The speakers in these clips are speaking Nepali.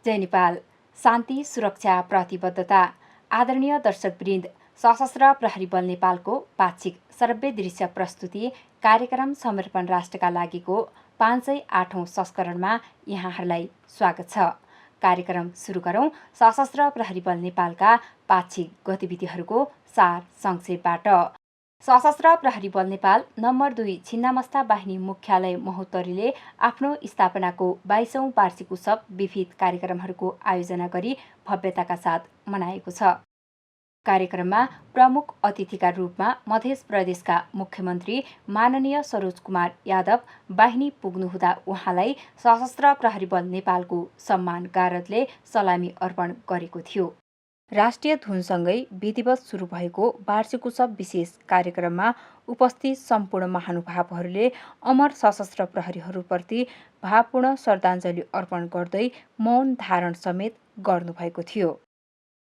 जय नेपाल। शान्ति सुरक्षा प्रतिबद्धता। आदरणीय दर्शकवृन्द, सशस्त्र प्रहरी बल नेपालको पाक्षिक श्रव्य दृश्य प्रस्तुति कार्यक्रम समर्पण राष्ट्रका लागिको 508औं संस्करणमा यहाँहरूलाई स्वागत छ। कार्यक्रम सुरु गरौँ। सशस्त्र प्रहरी बल नेपालका पाक्षिक गतिविधिहरूको सार संक्षेपबाट। सशस्त्र प्रहरी बल नेपाल नम्बर 2 छिन्नामस्ता बाहिनी मुख्यालय महोत्तरीले आफ्नो स्थापनाको 22औं वार्षिक उत्सव विविध कार्यक्रमहरूको आयोजना गरी भव्यताका साथ मनाएको छ। कार्यक्रममा प्रमुख अतिथिका रूपमा मध्य प्रदेशका मुख्यमन्त्री माननीय सरोज कुमार यादव बाहिनी पुग्नुहुँदा उहाँलाई सशस्त्र प्रहरी बल नेपालको सम्मान गारदले सलामी अर्पण गरेको थियो। राष्ट्रिय धुनसँगै विधिवत सुरु भएको वार्षिक उत्सव विशेष कार्यक्रममा उपस्थित सम्पूर्ण महानुभावहरूले अमर सशस्त्र प्रहरीहरूप्रति भावपूर्ण श्रद्धाञ्जली अर्पण गर्दै मौन धारण समेत गर्नुभएको थियो।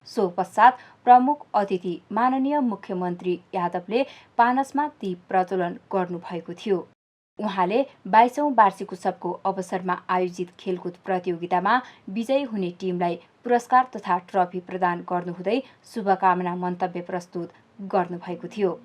सो पश्चात प्रमुख अतिथि माननीय मुख्यमन्त्री यादवले पानसमा दीप प्रज्वलन गर्नुभएको थियो। उहाँले 22औं वार्षिक उत्सवको अवसरमा आयोजित खेलकुद प्रतियोगितामा विजयी हुने टिमलाई पुरस्कार तथा ट्रफी प्रदान गर्नुहुँदै शुभकामना मन्तव्य प्रस्तुत गर्नुभएको थियो।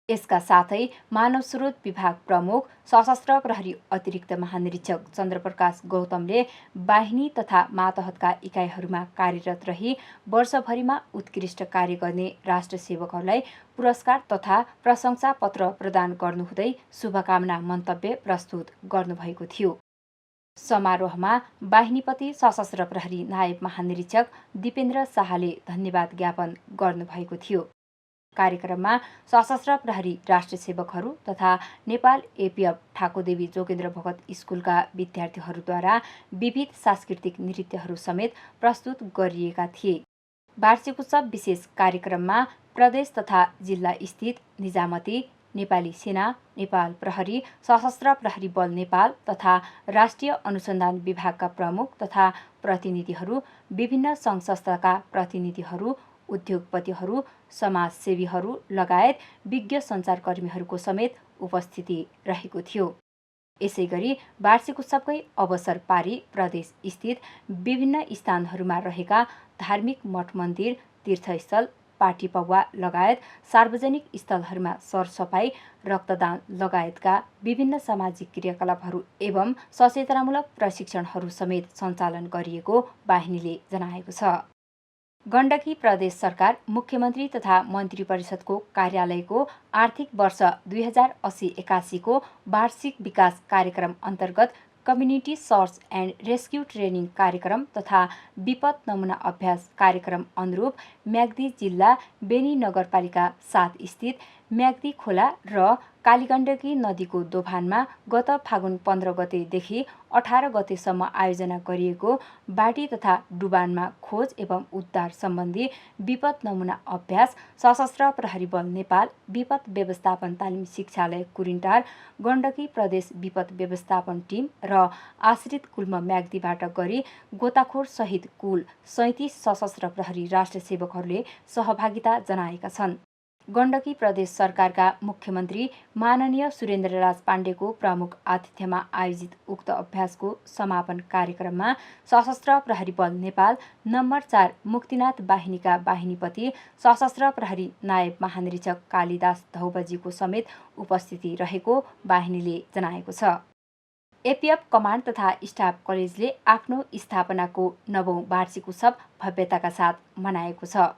यसका साथै मानव स्रोत विभाग प्रमुख सशस्त्र प्रहरी अतिरिक्त महानिरीक्षक चन्द्रप्रकाश गौतमले बाहिनी तथा मातहतका इकाइहरूमा कार्यरत रही वर्षभरिमा उत्कृष्ट कार्य गर्ने राष्ट्र सेवकहरूलाई पुरस्कार तथा प्रशंसा पत्र प्रदान गर्नुहुँदै शुभकामना मन्तव्य प्रस्तुत गर्नुभएको थियो। समारोहमा बाहिनीपति सशस्त्र प्रहरी नायब महानिरीक्षक दिपेन्द्र शाहले धन्यवाद ज्ञापन गर्नुभएको थियो। कार्यक्रममा सशस्त्र प्रहरी राष्ट्र सेवकहरू तथा नेपाल एपीएफ ठाकुरदेवी जोगेन्द्र भगत स्कुलका विद्यार्थीहरूद्वारा विविध सांस्कृतिक नृत्यहरू समेत प्रस्तुत गरिएका थिए। वार्षिक उत्सव विशेष कार्यक्रममा प्रदेश तथा जिल्ला स्थित निजामती, नेपाली सेना, नेपाल प्रहरी, सशस्त्र प्रहरी बल नेपाल तथा राष्ट्रिय अनुसन्धान विभागका प्रमुख तथा प्रतिनिधिहरू, विभिन्न सङ्घ संस्थाका प्रतिनिधिहरू, उद्योगपतिहरू, समाजसेवीहरू लगायत विज्ञ सञ्चारकर्मीहरूको समेत उपस्थिति रहेको थियो। यसैगरी वार्षिक उत्सवकै अवसर पारी प्रदेश स्थित विभिन्न स्थानहरूमा रहेका धार्मिक मठ मन्दिर, तीर्थस्थल, पार्टी पौवा लगायत सार्वजनिक स्थलहरूमा सरसफाई, रक्तदान लगायतका विभिन्न सामाजिक क्रियाकलापहरू एवं सचेतनामूलक प्रशिक्षणहरू समेत सञ्चालन गरिएको बाहिनीले जनाएको छ। गण्डकी प्रदेश सरकार मुख्यमन्त्री तथा मन्त्री परिषदको कार्यालयको आर्थिक वर्ष 2080-81 को वार्षिक विकास कार्यक्रम अन्तर्गत community search and rescue training कार्यक्रम तथा विपद नमुना अभ्यास कार्यक्रम अनुरूप म्याग्दी जिल्ला बेनी नगरपालिका 7 स्थित म्याग्दी खोला र कालीगण्डकी नदीको दोभानमा गत फागुन 15 गतेदेखि 18 गतेसम्म आयोजना गरिएको बाढी तथा डुबानमा खोज एवं उद्धार सम्बन्धी विपद नमुना अभ्यास सशस्त्र प्रहरी बल नेपाल विपद व्यवस्थापन तालिम शिक्षालय कुरिन्टार, गण्डकी प्रदेश विपद व्यवस्थापन टिम र आश्रित कुल्म म्याग्दीबाट गरी गोताखोर सहित कुल 37 सशस्त्र प्रहरी राष्ट्र सेवकहरूले सहभागिता जनाएका छन्। गण्डकी प्रदेश सरकारका मुख्यमन्त्री माननीय सुरेन्द्रराज पाण्डेको प्रमुख आतिथ्यमा आयोजित उक्त अभ्यासको समापन कार्यक्रममा सशस्त्र प्रहरी बल नेपाल नम्बर 4 मुक्तिनाथ बाहिनीका बाहिनीपति सशस्त्र प्रहरी नायब महानिरीक्षक कालिदास धौबजीको समेत उपस्थिति रहेको बाहिनीले जनाएको छ। एपीएफ कमान्ड तथा स्टाफ कलेजले आफ्नो स्थापनाको 9औं वार्षिक उत्सव भव्यताका साथ मनाएको छ।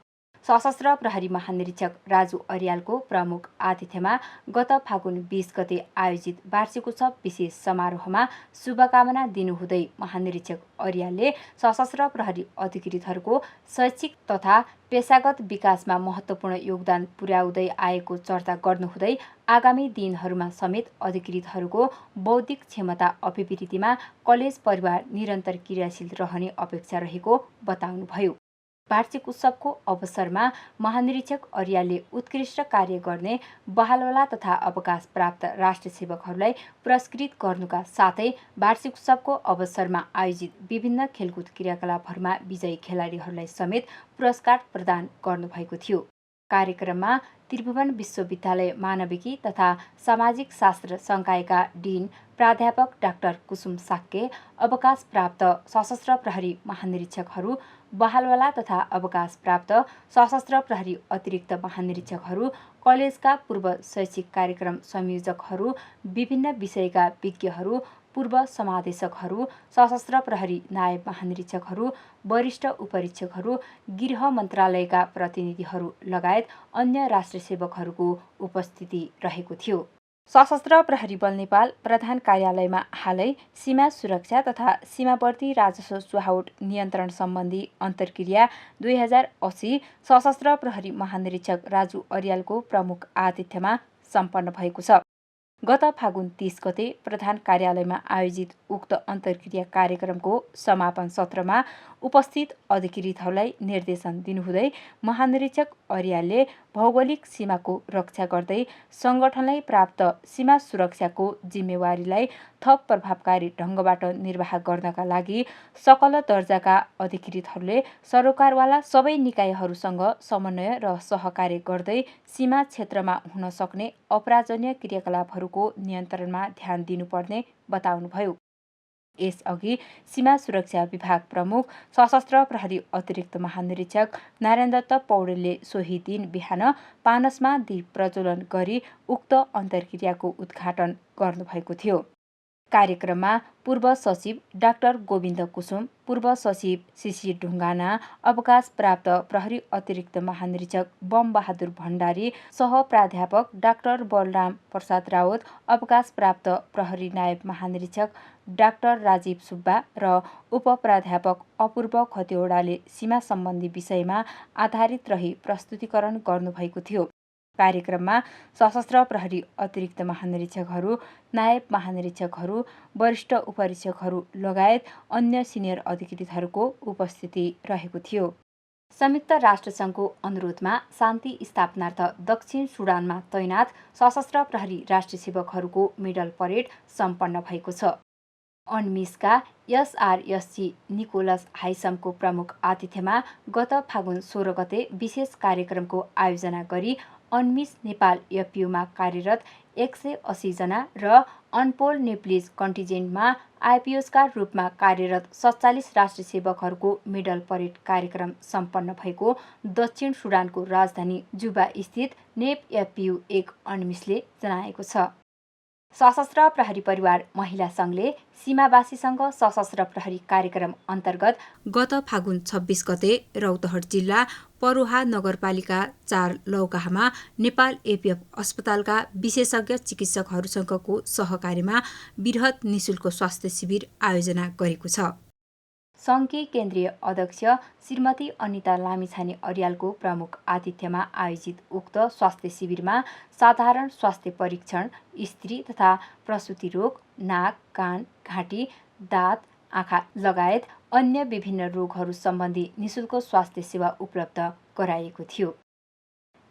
सशस्त्र प्रहरी महानिरीक्षक राजु अर्यालको प्रमुख आतिथ्यमा गत फागुन 20 गते आयोजित वार्षिक उत्सव विशेष समारोहमा शुभकामना दिनुहुँदै महानिरीक्षक अर्यालले सशस्त्र प्रहरी अधिकृतहरूको शैक्षिक तथा पेशागत विकासमा महत्त्वपूर्ण योगदान पुर्याउँदै आएको चर्चा गर्नुहुँदै आगामी दिनहरूमा समेत अधिकृतहरूको बौद्धिक क्षमता अभिवृद्धिमा कलेज परिवार निरन्तर क्रियाशील रहने अपेक्षा रहेको बताउनुभयो। वार्षिक उत्सवको अवसरमा महानिरीक्षक अर्यालले उत्कृष्ट कार्य गर्ने बहालवाला तथा अवकाश प्राप्त राष्ट्र सेवकहरूलाई पुरस्कृत गर्नुका साथै वार्षिक उत्सवको अवसरमा आयोजित विभिन्न खेलकुद क्रियाकलापहरूमा विजयी खेलाडीहरूलाई समेत पुरस्कार प्रदान गर्नुभएको थियो। कार्यक्रममा त्रिभुवन विश्वविद्यालय मानविकी तथा सामाजिक शास्त्र संकायका डिन प्राध्यापक डाक्टर कुसुम साक्के, अवकाश प्राप्त सशस्त्र प्रहरी महानिरीक्षकहरू, बहालवाला तथा अवकाश प्राप्त सशस्त्र प्रहरी अतिरिक्त महानिरीक्षकहरू, कलेजका पूर्व शैक्षिक कार्यक्रम संयोजकहरू, विभिन्न विषयका विज्ञहरू, पूर्व समादेशकहरू, सशस्त्र प्रहरी नायब महानिरीक्षकहरू, वरिष्ठ उपरीक्षकहरू, गृह मन्त्रालयका प्रतिनिधिहरू लगायत अन्य राष्ट्र सेवकहरूको उपस्थिति रहेको थियो। सशस्त्र प्रहरी बल नेपाल प्रधान कार्यालयमा हालै सीमा सुरक्षा तथा सीमावर्ती राजस्व चुहावट नियन्त्रण सम्बन्धी अन्तर्क्रिया 2080 सशस्त्र प्रहरी महानिरीक्षक राजु अर्यालको प्रमुख आतिथ्यमा सम्पन्न भएको छ। गत फागुन 30 गते प्रधान कार्यालयमा आयोजित उक्त अन्तर्क्रिया कार्यक्रमको समापन सत्रमा उपस्थित अधिकृतहरूलाई निर्देशन दिनुहुँदै महानिरीक्षक अर्यालले भौगोलिक सीमाको रक्षा गर्दै सङ्गठनलाई प्राप्त सीमा सुरक्षाको जिम्मेवारीलाई थप प्रभावकारी ढङ्गबाट निर्वाह गर्नका लागि सकल दर्जाका अधिकृतहरूले सरोकारवाला सबै निकायहरूसँग समन्वय र सहकार्य गर्दै सीमा क्षेत्रमा हुन सक्ने अपराजन्य क्रियाकलापहरूको नियन्त्रणमा ध्यान दिनुपर्ने बताउनुभयो। यसअघि सीमा सुरक्षा विभाग प्रमुख सशस्त्र प्रहरी अतिरिक्त महानिरीक्षक नारायणदत्त पौडेलले सोही दिन बिहान पानसमा दीप प्रज्वलन गरी उक्त अन्तर्क्रियाको उद्घाटन गर्नुभएको थियो। कार्यक्रममा पूर्व सचिव डाक्टर गोविन्द कुसुम, पूर्व सचिव सिसी ढुङ्गाना, अवकाश प्राप्त प्रहरी अतिरिक्त महानिरीक्षक बम बहादुर भण्डारी, सह प्राध्यापक डाक्टर बलराम प्रसाद राउत, अवकाश प्राप्त प्रहरी नायब महानिरीक्षक डाक्टर राजीव सुब्बा र उपप्राध्यापक अपूर्व खतिवडाले सीमा सम्बन्धी विषयमा आधारित रही प्रस्तुतिकरण गर्नुभएको थियो। कार्यक्रममा सशस्त्र प्रहरी अतिरिक्त महानिरीक्षकहरू, नायब महानिरीक्षकहरू, वरिष्ठ उपरीक्षकहरू लगायत अन्य सिनियर अधिकृतहरूको उपस्थिति रहेको थियो। संयुक्त राष्ट्रसङ्घको अनुरोधमा शान्ति स्थापनार्थ दक्षिण सुडानमा तैनात सशस्त्र प्रहरी राष्ट्रिय सेवकहरूको मेडल परेड सम्पन्न भएको छ। अनमिसका एसआरएससी निकोलस हाइसमको प्रमुख आतिथ्यमा गत फागुन 16 गते विशेष कार्यक्रमको आयोजना गरी अनमिस नेपाल एफपीयूमा कार्यरत 180 जना र अनपोल नेप्लिज कन्टिजेन्टमा आइपिएसका रूपमा कार्यरत 47 राष्ट्रिय सेवकहरूको मेडल परेड कार्यक्रम सम्पन्न भएको दक्षिण सुडानको राजधानी जुबा स्थित नेप एफपीयू 1 अनमिसले जनाएको छ। सशस्त्र प्रहरी परिवार महिला सङ्घले सीमावासीसँग सशस्त्र प्रहरी कार्यक्रम अन्तर्गत गत फागुन 26 गते रौतहट जिल्ला परोहा नगरपालिका 4 लौकाहामा नेपाल एपीएफ अस्पतालका विशेषज्ञ चिकित्सकहरूसँगको सहकार्यमा बृहत निशुल्क स्वास्थ्य शिविर आयोजना गरेको छ। सङ्घकी केन्द्रीय अध्यक्ष श्रीमती अनिता लामिछाने अर्यालको प्रमुख आतिथ्यमा आयोजित उक्त स्वास्थ्य शिविरमा साधारण स्वास्थ्य परीक्षण, स्त्री तथा प्रसुति रोग, नाक, कान, घाँटी, दाँत, आँखा लगायत अन्य विभिन्न रोगहरू सम्बन्धी निशुल्क स्वास्थ्य सेवा उपलब्ध गराइएको थियो।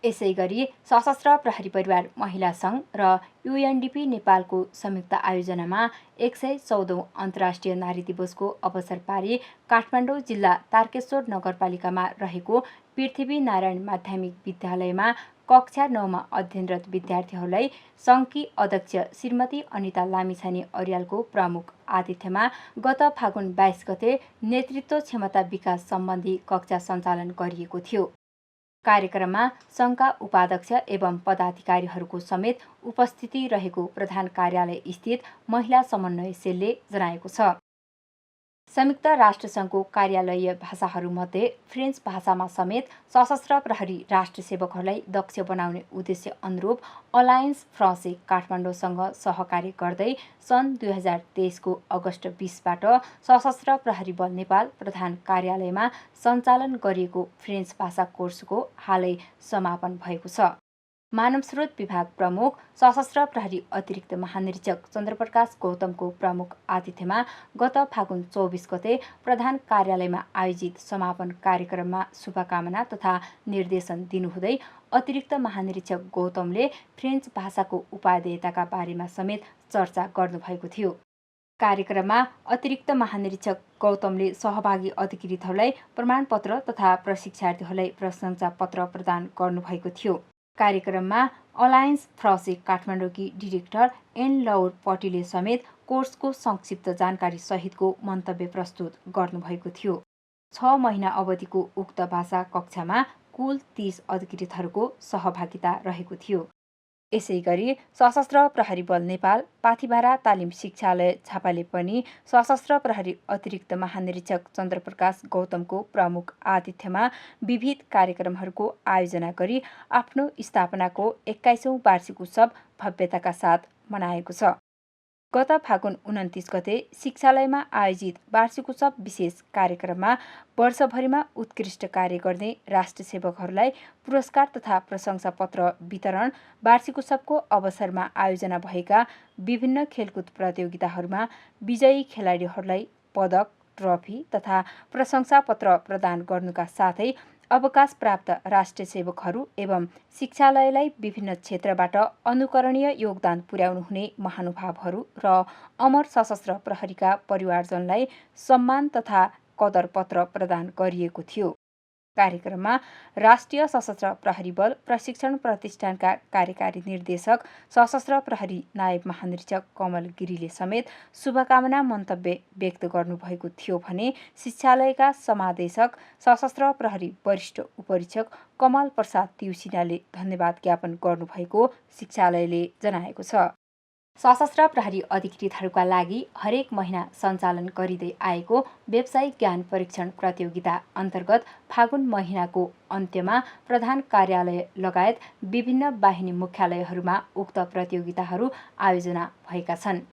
यसैगरी सशस्त्र प्रहरी परिवार महिला सङ्घ र युएनडिपी नेपालको संयुक्त आयोजनामा 114औं अन्तर्राष्ट्रिय नारी दिवसको अवसर पारी काठमाडौँ जिल्ला तारकेश्वर नगरपालिकामा रहेको पृथ्वी नारायण माध्यमिक विद्यालयमा कक्षा 9मा अध्ययनरत विद्यार्थीहरूलाई सङ्घकी अध्यक्ष श्रीमती अनिता लामिछाने अर्यालको प्रमुख आतिथ्यमा गत फागुन 22 गते नेतृत्व क्षमता विकास सम्बन्धी कक्षा सञ्चालन गरिएको थियो। कार्यक्रममा सङ्घका उपाध्यक्ष एवं पदाधिकारीहरूको समेत उपस्थिति रहेको प्रधान कार्यालय स्थित महिला समन्वय सेलले जनाएको छ। संयुक्त राष्ट्रसङ्घको कार्यालयीय भाषाहरूमध्ये फ्रेन्च भाषामा समेत सशस्त्र प्रहरी राष्ट्र सेवकहरूलाई दक्ष बनाउने उद्देश्य अनुरूप अलायन्स फ्रान्से काठमाडौँसँग सहकार्य गर्दै सन् 2023 को अगस्त 20बाट सशस्त्र प्रहरी बल नेपाल प्रधान कार्यालयमा सञ्चालन गरिएको फ्रेन्च भाषा कोर्सको हालै समापन भएको छ। मानव स्रोत विभाग प्रमुख सशस्त्र प्रहरी अतिरिक्त महानिरीक्षक चन्द्रप्रकाश गौतमको प्रमुख आतिथ्यमा गत फागुन 24 गते प्रधान कार्यालयमा आयोजित समापन कार्यक्रममा शुभकामना तथा निर्देशन दिनुहुँदै अतिरिक्त महानिरीक्षक गौतमले फ्रेन्च भाषाको उपादेयताका बारेमा समेत चर्चा गर्नुभएको थियो। कार्यक्रममा अतिरिक्त महानिरीक्षक गौतमले सहभागी अधिकृतहरूलाई प्रमाणपत्र तथा प्रशिक्षार्थीहरूलाई प्रशंसा पत्र प्रदान गर्नुभएको थियो। कार्यक्रममा अलायन्स फ्रसे काठमाडौँकी डिरेक्टर एन लौर पटिलले समेत कोर्सको संक्षिप्त जानकारी सहितको मन्तव्य प्रस्तुत गर्नुभएको थियो। 6 महिना अवधिको उक्त भाषा कक्षामा कुल 30 अधिकृतहरूको सहभागिता रहेको थियो। यसैगरी सशस्त्र प्रहरी बल नेपाल पाथिभारा तालिम शिक्षालय झापाले पनि सशस्त्र प्रहरी अतिरिक्त महानिरीक्षक चन्द्रप्रकाश गौतमको प्रमुख आतिथ्यमा विविध कार्यक्रमहरूको आयोजना गरी आफ्नो स्थापनाको 21औं वार्षिक उत्सव भव्यताका साथ मनाएको छ। गत फागुन 29 गते शिक्षालयमा आयोजित वार्षिक उत्सव विशेष कार्यक्रममा वर्षभरिमा उत्कृष्ट कार्य गर्ने राष्ट्र सेवकहरूलाई पुरस्कार तथा प्रशंसा पत्र वितरण, वार्षिक उत्सवको अवसरमा आयोजना भएका विभिन्न खेलकुद प्रतियोगिताहरूमा विजयी खेलाडीहरूलाई पदक, ट्रफी तथा प्रशंसा पत्र प्रदान गर्नुका साथै अवकाश प्राप्त राष्ट्रिय सेवकहरू एवं शिक्षालयलाई विभिन्न क्षेत्रबाट अनुकरणीय योगदान पुर्याउनुहुने महानुभावहरू र अमर सशस्त्र प्रहरीका परिवारजनलाई सम्मान तथा कदर पत्र प्रदान गरिएको थियो। कार्यक्रममा राष्ट्रिय सशस्त्र प्रहरी बल प्रशिक्षण प्रतिष्ठानका कार्यकारी निर्देशक सशस्त्र प्रहरी नायब महानिरीक्षक कमल गिरीले समेत शुभकामना मन्तव्य व्यक्त गर्नुभएको थियो भने शिक्षालयका समादेशक सशस्त्र प्रहरी वरिष्ठ उपरीक्षक कमल प्रसाद तिउसिनाले धन्यवाद ज्ञापन गर्नुभएको शिक्षालयले जनाएको छ। सशस्त्र प्रहरी अधिकृतहरूका लागि हरेक महिना सञ्चालन गरिँदै आएको व्यावसायिक ज्ञान परीक्षण प्रतियोगिता अन्तर्गत फागुन महिनाको अन्त्यमा प्रधान कार्यालय लगायत विभिन्न बाहिनी मुख्यालयहरूमा उक्त प्रतियोगिताहरू आयोजना भएका छन्।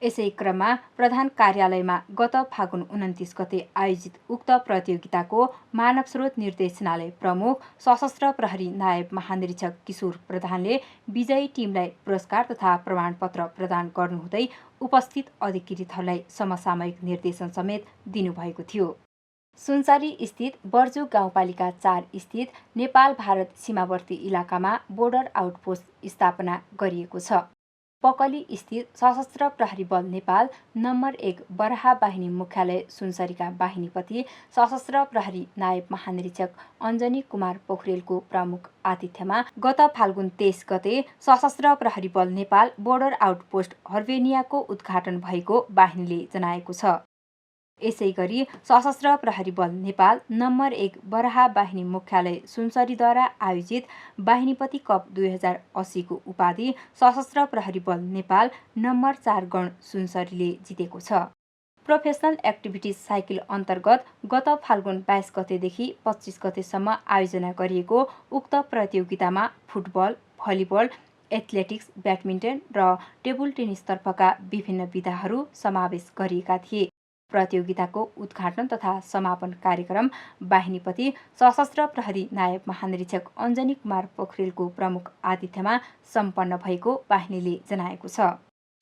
यसै क्रममा प्रधान कार्यालयमा गत फागुन 29 गते आयोजित उक्त प्रतियोगिताको मानव स्रोत निर्देशनालय प्रमुख सशस्त्र प्रहरी नायब महानिरीक्षक किशोर प्रधानले विजयी टिमलाई पुरस्कार तथा प्रमाणपत्र प्रदान गर्नुहुँदै उपस्थित अधिकृतहरूलाई समसामयिक निर्देशन समेत दिनुभएको थियो। सुनसरी स्थित बर्जु गाउँपालिका 4 स्थित नेपाल भारत सीमावर्ती इलाकामा बोर्डर आउटपोस्ट स्थापना गरिएको छ। पकली स्थित सशस्त्र प्रहरी बल नेपाल नम्बर 1 बराहा बाहिनी मुख्यालय सुनसरीका बाहिनीपति सशस्त्र प्रहरी नायब महानिरीक्षक अञ्जनी कुमार पोखरेलको प्रमुख आतिथ्यमा गत फाल्गुन 23 गते सशस्त्र प्रहरी बल नेपाल बोर्डर आउटपोस्ट हर्बेनियाको उद्घाटन भएको बाहिनीले जनाएको छ। यसैगरी सशस्त्र प्रहरी बल नेपाल नम्बर 1 बराहा बाहिनी मुख्यालय सुनसरीद्वारा आयोजित बाहिनीपति कप 2080 को उपाधि सशस्त्र प्रहरी बल नेपाल नम्बर 4 गण सुनसरीले जितेको छ। प्रोफेसनल एक्टिभिटिज साइकल अन्तर्गत गत फाल्गुन 22 गतेदेखि 25 गतेसम्म आयोजना गरिएको उक्त प्रतियोगितामा फुटबल, भलिबल, एथलेटिक्स, ब्याडमिन्टन र टेबल टेनिसतर्फका विभिन्न विधाहरू समावेश गरिएका थिए। प्रतियोगिताको उद्घाटन तथा समापन कार्यक्रम बाहिनीपति सशस्त्र प्रहरी नायब महानिरीक्षक अञ्जनी कुमार पोखरेलको प्रमुख आतिथ्यमा सम्पन्न भएको बाहिनीले जनाएको छ।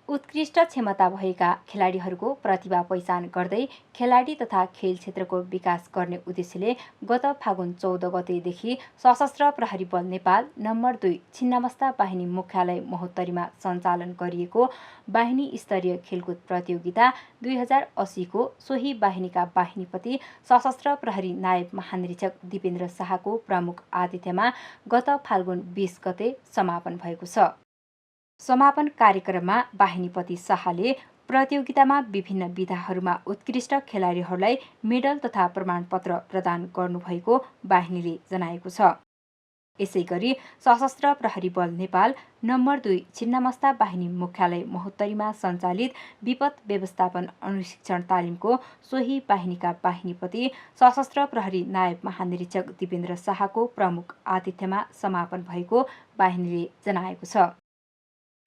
उत्कृष्ट क्षमता भएका खेलाडीहरूको प्रतिभा पहिचान गर्दै खेलाडी तथा खेल क्षेत्रको विकास गर्ने उद्देश्यले गत फागुन 14 गतेदेखि सशस्त्र प्रहरी बल नेपाल नम्बर 2 छिन्नमस्ता बाहिनी मुख्यालय महोत्तरीमा सञ्चालन गरिएको बाहिनी स्तरीय खेलकुद प्रतियोगिता 2080 को सोही बाहिनीका बाहिनीपति सशस्त्र प्रहरी नायब महानिरीक्षक दिपेन्द्र शाहको प्रमुख आतिथ्यमा गत फाल्गुन 20 गते समापन भएको छ। समापन कार्यक्रममा बाहिनीपति शाहले प्रतियोगितामा विभिन्न विधाहरूमा उत्कृष्ट खेलाडीहरूलाई मेडल तथा प्रमाणपत्र प्रदान गर्नुभएको बाहिनीले जनाएको छ। यसैगरी सशस्त्र प्रहरी बल नेपाल नम्बर 2 छिन्नमस्ता बाहिनी मुख्यालय महोत्तरीमा सञ्चालित विपद व्यवस्थापन अनुशिक्षण तालिमको सोही बाहिनीका बाहिनीपति सशस्त्र प्रहरी नायब महानिरीक्षक दिपेन्द्र शाहको प्रमुख आतिथ्यमा समापन भएको बाहिनीले जनाएको छ।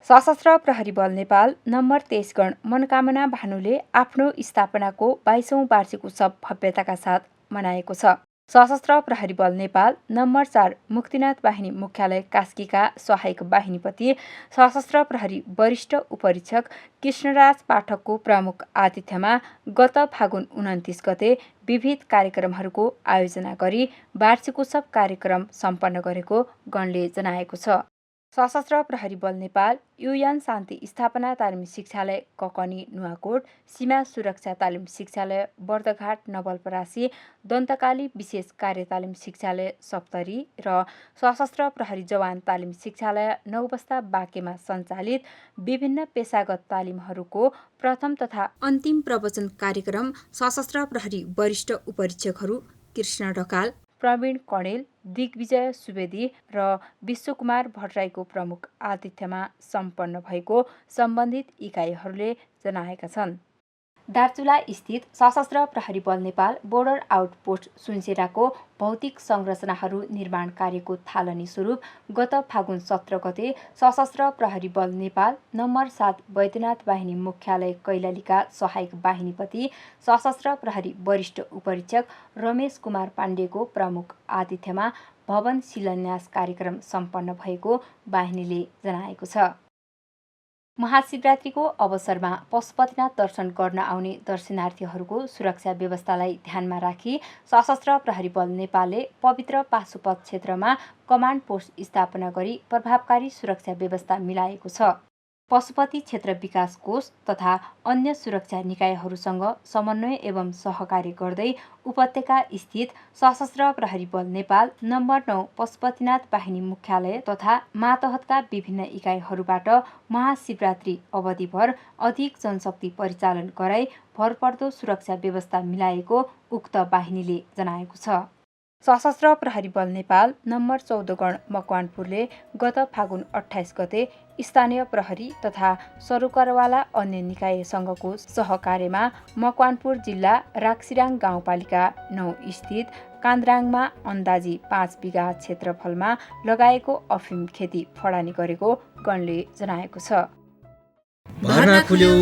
सशस्त्र प्रहरी बल नेपाल नम्बर 23 गण मनोकामना भानुले आफ्नो स्थापनाको 22औं वार्षिक उत्सव भव्यताका साथ मनाएको छ। सशस्त्र प्रहरी बल नेपाल नम्बर 4 मुक्तिनाथ बाहिनी मुख्यालय कास्कीका सहायक बाहिनीपति सशस्त्र प्रहरी वरिष्ठ उपरीक्षक कृष्णराज पाठकको प्रमुख आतिथ्यमा गत फागुन 29 गते विविध कार्यक्रमहरूको आयोजना गरी वार्षिक उत्सव कार्यक्रम सम्पन्न गरेको गणले जनाएको छ। सशस्त्र प्रहरी बल नेपाल, युएन शान्ति स्थापना तालिम शिक्षालय ककनी नुवाकोट, सीमा सुरक्षा तालिम शिक्षालय बर्दघाट नवलपरासी, दन्तकाली विशेष कार्य तालिम शिक्षालय सप्तरी र सशस्त्र प्रहरी जवान तालिम शिक्षालय नौबस्ता बाँकेमा सञ्चालित विभिन्न पेशागत तालिमहरूको प्रथम तथा अन्तिम प्रवचन कार्यक्रम सशस्त्र प्रहरी वरिष्ठ उपरीक्षकहरू कृष्ण ढकाल, प्रवीण कणेल, दिग्विजय सुवेदी र विश्वकुमार भट्टराईको प्रमुख आतिथ्यमा सम्पन्न भएको सम्बन्धित इकाइहरूले जनाएका छन्। दार्चुला स्थित सशस्त्र प्रहरी बल नेपाल बोर्डर आउटपोस्ट सुनसेराको भौतिक संरचनाहरू निर्माण कार्यको थालनी स्वरूप गत फागुन 17 गते सशस्त्र प्रहरी बल नेपाल नम्बर 7 बैद्यनाथ बाहिनी मुख्यालय कैलालीका सहायक बाहिनीपति सशस्त्र प्रहरी वरिष्ठ उपरीक्षक रमेश कुमार पाण्डेको प्रमुख आतिथ्यमा भवन शिलान्यास कार्यक्रम सम्पन्न भएको बाहिनीले जनाएको छ। महाशिवरात्रिको अवसरमा पशुपतिनाथ दर्शन गर्न आउने दर्शनार्थीहरूको सुरक्षा व्यवस्थालाई ध्यानमा राखी सशस्त्र प्रहरी बल नेपालले पवित्र पाशुपत क्षेत्रमा कमान्ड पोस्ट स्थापना गरी प्रभावकारी सुरक्षा व्यवस्था मिलाएको छ। पशुपति क्षेत्र विकास कोष तथा अन्य सुरक्षा निकायहरूसँग समन्वय एवं सहकार्य गर्दै उपत्यका स्थित सशस्त्र प्रहरी बल नेपाल नम्बर 9 पशुपतिनाथ बाहिनी मुख्यालय तथा मातहतका विभिन्न इकाइहरूबाट महाशिवरात्रि अवधिभर अधिक जनशक्ति परिचालन गराई भरपर्दो सुरक्षा व्यवस्था मिलाएको उक्त बाहिनीले जनाएको छ। सशस्त्र प्रहरी बल नेपाल नम्बर 14 गण मकवानपुरले गत फागुन 28 गते स्थानीय प्रहरी तथा सरुकरवाला अन्य निकायसँगको सहकार्यमा मकवानपुर जिल्ला राक्सिराङ गाउँपालिका 9 स्थित कान्द्राङमा अन्दाजी 5 बिघा क्षेत्रफलमा लगाएको अफिम खेती फडानी गरेको गणले जनाएको छ। भर्ना खुल्यो।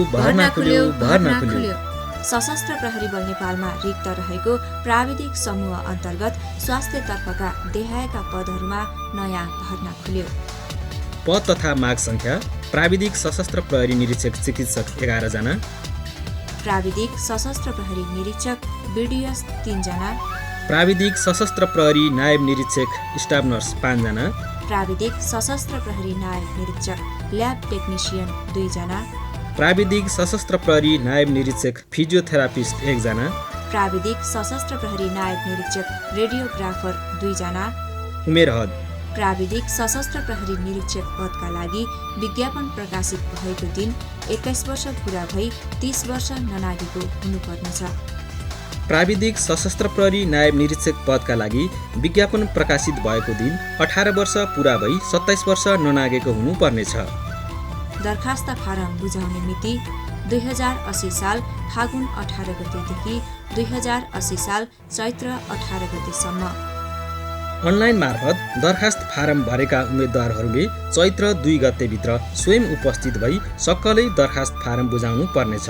सशस्त्र प्रहरी बल नेपालमा रिक्त रहेको प्राविधिक समूह अन्तर्गत स्वास्थ्यतर्फका देहायका पदहरूमा नयाँ भर्ना खुल्यो। पद तथा माग संख्या: प्राविधिक सशस्त्र प्रहरी निरीक्षक चिकित्सक 11 जना, प्राविधिक सशस्त्र प्रहरी निरीक्षक बीडीएस 3 जना, प्राविधिक सशस्त्र प्रहरी नायब निरीक्षक स्टाफ नर्स 5 जना, प्राविधिक सशस्त्र प्रहरी नायब निरीक्षक ल्याब टेक्निसियन 2 जना, प्राविधिक सशस्त्र प्रहरी नायब निरीक्षक फिजियोथेरापिस्ट 1 जना, प्राविधिक सशस्त्र प्रहरी नायब निरीक्षक रेडियोग्राफर 2 जना। उमेर हद: प्राविधिक सशस्त्र प्रहरी निरीक्षक पदका लागि विज्ञापन प्रकाशित भएको दिन 21 वर्ष पुरा भई 30 वर्ष ननागेको हुनुपर्नेछ। प्राविधिक सशस्त्र प्रहरी नायब निरीक्षक पदका लागि विज्ञापन प्रकाशित भएको दिन 18 वर्ष पुरा भई 27 वर्ष ननागेको हुनुपर्नेछ। दरखास्त फारम बुझाउने मिति 2080 साल फागुन 18 गतेदेखि 2080 साल चैत्र 18 गतेसम्म। अनलाइन मार्फत दरखास्त फारम भरेका उम्मेदवारहरूले चैत्र 2 गतेभित्र स्वयं उपस्थित भई सक्कलै दरखास्त फारम बुझाउनु पर्नेछ।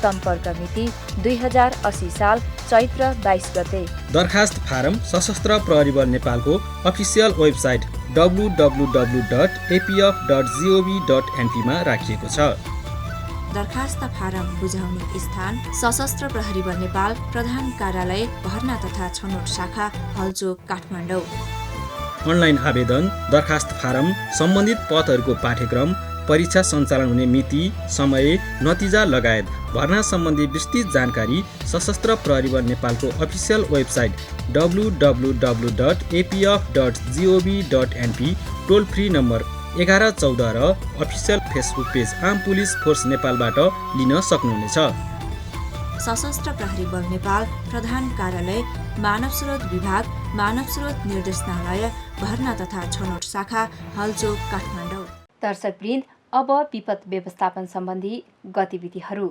सम्पर्क मिति 2080 साल चैत्र 22 गते। दरखास्त फारम सशस्त्र प्रहरी बल नेपालको अफिसियल वेबसाइट www.apf.gov.np मा राखिएको छ। दरखास्त फारम बुझाउने स्थान सशस्त्र प्रहरी बल नेपाल प्रधान कार्यालय भर्ना तथा छनौट शाखा हलचोक काठमाडौँ। अनलाइन आवेदन, दरखास्त फारम, सम्बन्धित पदहरूको पाठ्यक्रम, परीक्षा सञ्चालन हुने मिति, समय, नतिजा लगायत भर्ना सम्बन्धी विस्तृत जानकारी सशस्त्र प्रहरी बल नेपालको अफिसियल वेबसाइट www.apf.gov.np, टोल फ्री नम्बर 1114 र अफिसियल फेसबुक पेज आम पुलिस फोर्स नेपालबाट लिन सक्नुहुनेछ। सशस्त्र प्रहरी बल नेपाल प्रधान कार्यालय मानव स्रोत विभाग, मानव स्रोत निर्देशनालय भर्ना तथा छनौट शाखा हलचोक काठमाडौँ। दर्शकवृन्द, अब विपद व्यवस्थापन सम्बन्धी गतिविधिहरू।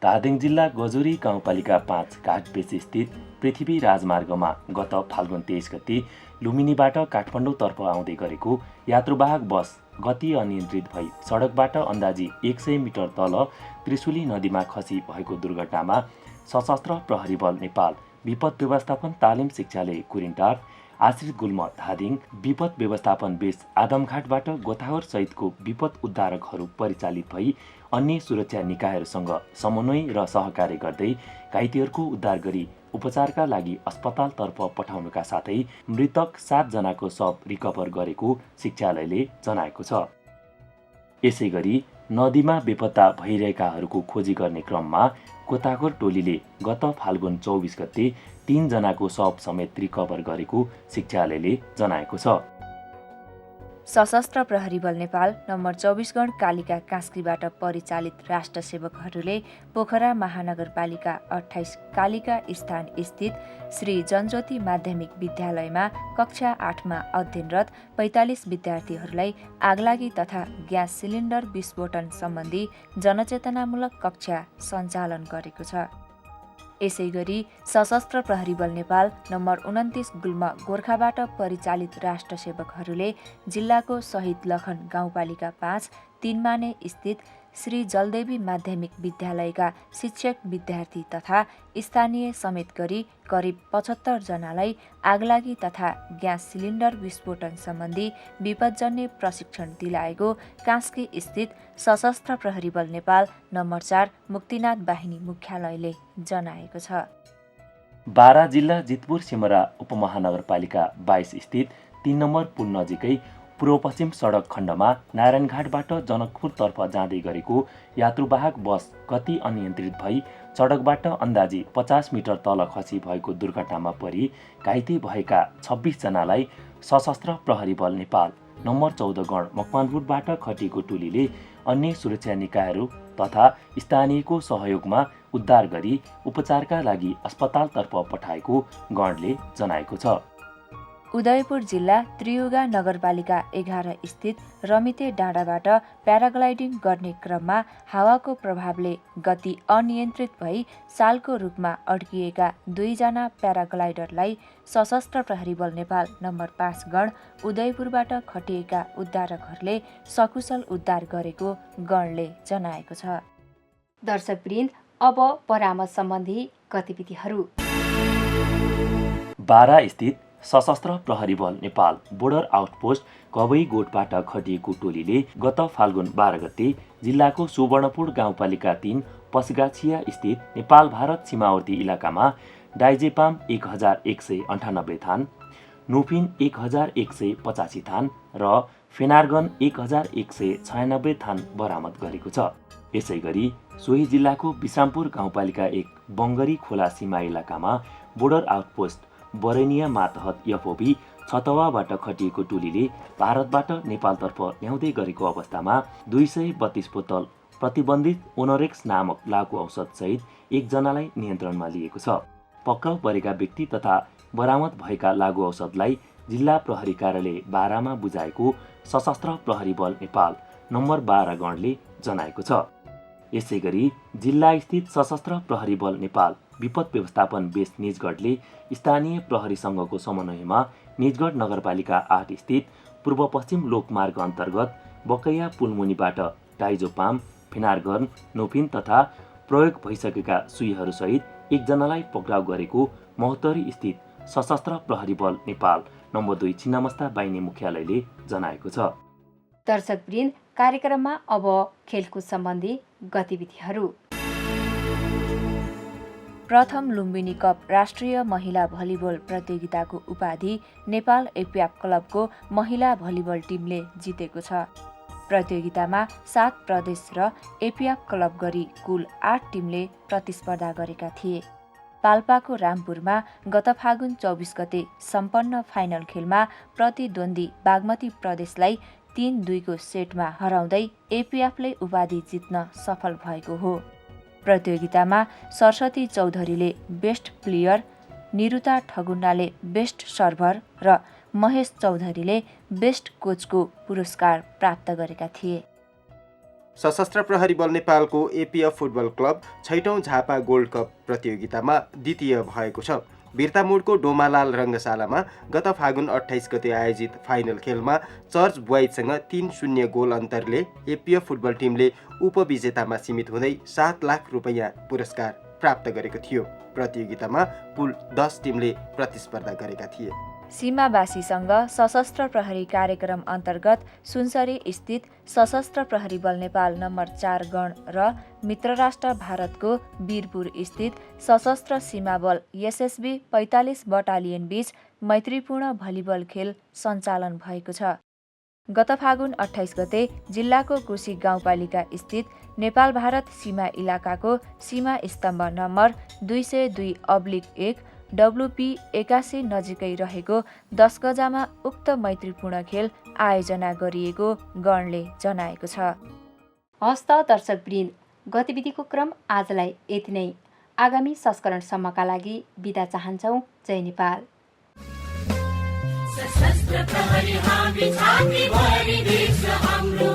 धादिङ जिल्ला गजुरी गाउँपालिका 5 घाटपेच स्थित पृथ्वी राजमार्गमा गत फाल्गुन 23 गते लुम्बिनीबाट काठमाडौँतर्फ आउँदै गरेको यात्रुवाहक बस गति अनियन्त्रित भई सडकबाट अन्दाजी 100 मिटर तल त्रिशुली नदीमा खसी भएको दुर्घटनामा सशस्त्र प्रहरी बल नेपाल विपद व्यवस्थापन तालिम शिक्षालय कुरिन्टार, आश्रित गुल्म धादिङ, विपद व्यवस्थापन बेस आदमघाटबाट गोताखोर सहितको विपद उद्धारकहरू परिचालित भई अन्य सुरक्षा निकायहरूसँग समन्वय र सहकार्य गर्दै घाइतेहरूको उद्धार गरी उपचारका लागि अस्पतालतर्फ पठाउनुका साथै मृतक 7 जनाको शव रिकभर गरेको शिक्षालयले जनाएको छ। यसै गरी नदीमा बेपत्ता भइरहेकाहरूको खोजी गर्ने क्रममा गोताखोर टोलीले गत फाल्गुन 24 गते 3 जनाको शव समेत रिकभर गरेको शिक्षालयले जनाएको छ। सशस्त्र प्रहरी बल नेपाल नम्बर 24 गण कालिका कास्कीबाट परिचालित राष्ट्र सेवकहरूले पोखरा महानगरपालिका 28 कालिका स्थान स्थित श्री जनज्योति माध्यमिक विद्यालयमा कक्षा 8मा अध्ययनरत 45 विद्यार्थीहरूलाई आगलागी तथा ग्यास सिलिन्डर विस्फोटन सम्बन्धी जनचेतनामूलक कक्षा सञ्चालन गरेको छ। यसै गरी सशस्त्र प्रहरी बल नेपाल नम्बर 29 गुल्म गोर्खाबाट परिचालित राष्ट्र सेवकहरूले जिल्लाको शहीद लखन गाउँपालिका 5 3 माने स्थित श्री जलदेवी माध्यमिक विद्यालयका शिक्षक विद्यार्थी तथा स्थानीय समेत गरी करिब 75 जनालाई आगलागी तथा ग्यास सिलिन्डर विस्फोटन सम्बन्धी विपदजन्य प्रशिक्षण दिलाएको कास्की स्थित सशस्त्र प्रहरी बल नेपाल नम्बर 4 मुक्तिनाथ बाहिनी मुख्यालयले जनाएको छ। बारा जिल्ला जितपुर सिमरा उपमहानगरपालिका 22 स्थित 3 नम्बर पुल नजिकै पूर्वपश्चिम सडक खण्डमा नारायणघाटबाट जनकपुरतर्फ जाँदै गरेको यात्रुवाहक बस गति अनियन्त्रित भई सडकबाट अन्दाजी 50 मिटर तल खसी भएको दुर्घटनामा परि घाइते भएका 26 जनालाई सशस्त्र प्रहरी बल नेपाल नम्बर 14 गण मकवानपुरबाट खटिएको टोलीले अन्य सुरक्षा निकायहरू तथा स्थानीयको सहयोगमा उद्धार गरी उपचारका लागि अस्पतालतर्फ पठाएको गणले जनाएको छ। उदयपुर जिल्ला त्रियुगा नगरपालिका 11 स्थित रमिते डाँडाबाट प्याराग्लाइडिङ गर्ने क्रममा हावाको प्रभावले गति अनियन्त्रित भई सालको रूपमा अड्किएका 2 जना प्याराग्लाइडरलाई सशस्त्र प्रहरी बल नेपाल नम्बर 5 गण उदयपुरबाट खटिएका उद्धारकहरूले सकुशल उद्धार गरेको गणले जनाएको छ। दर्शकवृन्द, अब परामर्श सम्बन्धी गतिविधिहरू। बारा स्थित सशस्त्र प्रहरी बल नेपाल बोर्डर आउटपोस्ट कवैगोठबाट खटिएको टोलीले गत फाल्गुन 12 गते जिल्लाको सुवर्णपुर गाउँपालिका 3 पसगाछिया स्थित नेपाल भारत सीमावर्ती इलाकामा डाइजेपाम 1198 थान, नुफिन 1185 थान र फेनार्गन 1196 थान बरामद गरेको छ। यसै गरी सोही जिल्लाको बिश्रामपुर गाउँपालिका 1 बङ्गरी खोला सीमा इलाकामा बोर्डर आउटपोस्ट बरेनिया मातहत एफओबी छतवाबाट खटिएको टोलीले भारतबाट नेपालतर्फ ल्याउँदै गरेको अवस्थामा 232 बोतल प्रतिबन्धित ओनोरेक्स नामक लागु औषधसहित 1 जनालाई नियन्त्रणमा लिएको छ। पक्राउ परेका व्यक्ति तथा बरामद भएका लागु औषधलाई जिल्ला प्रहरी कार्यालय बारामा बुझाएको सशस्त्र प्रहरी बल नेपाल नम्बर 12 गणले जनाएको छ। यसै गरी जिल्ला स्थित सशस्त्र प्रहरी बल नेपाल विपद व्यवस्थापन बेस निजगढले स्थानीय प्रहरीसँगको समन्वयमा निजगढ नगरपालिका 8 स्थित पूर्व पश्चिम लोकमार्ग अन्तर्गत बकैया पुलमुनिबाट डाइजोपाम, फेनार्गन, नोफिन तथा प्रयोग भइसकेका सुईहरूसहित 1 जनालाई पक्राउ गरेको महोत्तरी स्थित सशस्त्र प्रहरी बल नेपाल नम्बर 2 छिन्नामस्ता बाहिनी मुख्यालयले जनाएको छ। दर्शकवृन्द, कार्यक्रममा अब खेलकुद सम्बन्धी गतिविधिहरू। प्रथम लुम्बिनी कप राष्ट्रिय महिला भलिबल प्रतियोगिताको उपाधि नेपाल एपिएफ क्लबको महिला भलिबल टिमले जितेको छ। प्रतियोगितामा 7 प्रदेश र एपिएफ क्लब गरी कुल 8 टिमले प्रतिस्पर्धा गरेका थिए। पाल्पाको रामपुरमा गत फागुन 24 गते सम्पन्न फाइनल खेलमा प्रतिद्वन्दी बागमती प्रदेशलाई 3-2 को सेटमा हराउँदै एपिएफले उपाधि जित्न सफल भएको हो। प्रतियोगितामा सरस्वती चौधरीले बेस्ट प्लेयर, निरुता ठगुन्नाले बेस्ट सर्भर र महेश चौधरीले बेस्ट कोचको पुरस्कार प्राप्त गरेका थिए। सशस्त्र प्रहरी बल नेपालको एपिएफ फुटबल क्लब 6औं झापा गोल्ड कप प्रतियोगितामा द्वितीय भएको छ। बिर्तामोडको डोमालाल रङ्गशालामा गत फागुन 28 गते आयोजित फाइनल खेलमा चर्च बोइजसँग 3-0 गोल अन्तरले एपिएफ फुटबल टिमले उपविजेतामा सीमित हुँदै 7 लाख रुपैयाँ पुरस्कार प्राप्त गरेको थियो। प्रतियोगितामा कुल 10 टिमले प्रतिस्पर्धा गरेका थिए। सीमावासीसँग सशस्त्र प्रहरी कार्यक्रम अन्तर्गत सुनसरी स्थित सशस्त्र प्रहरी बल नेपाल नम्बर 4 गण र मित्र राष्ट्र भारतको वीरपुर स्थित सशस्त्र सीमा बल एसएसबी 45 बटालियन बीच मैत्रीपूर्ण भलिबल खेल सञ्चालन भएको छ। गत फागुन 28 गते जिल्लाको कोशी गाउँपालिका स्थित नेपाल भारत सीमा इलाकाको सीमा स्तम्भ नम्बर 202/1 WP 81 नजिकै रहेको 10 गजामा उक्त मैत्रीपूर्ण खेल आयोजना गरिएको गणले जनाएको छ। हस्त दर्शकवृन्द, गतिविधिको क्रम आजलाई यति नै। आगामी संस्करणसम्मका लागि बिदा चाहन्छौँ। जय नेपाल। सशस्त्र प्रहरी हामी छाती भरि देश हाम्रो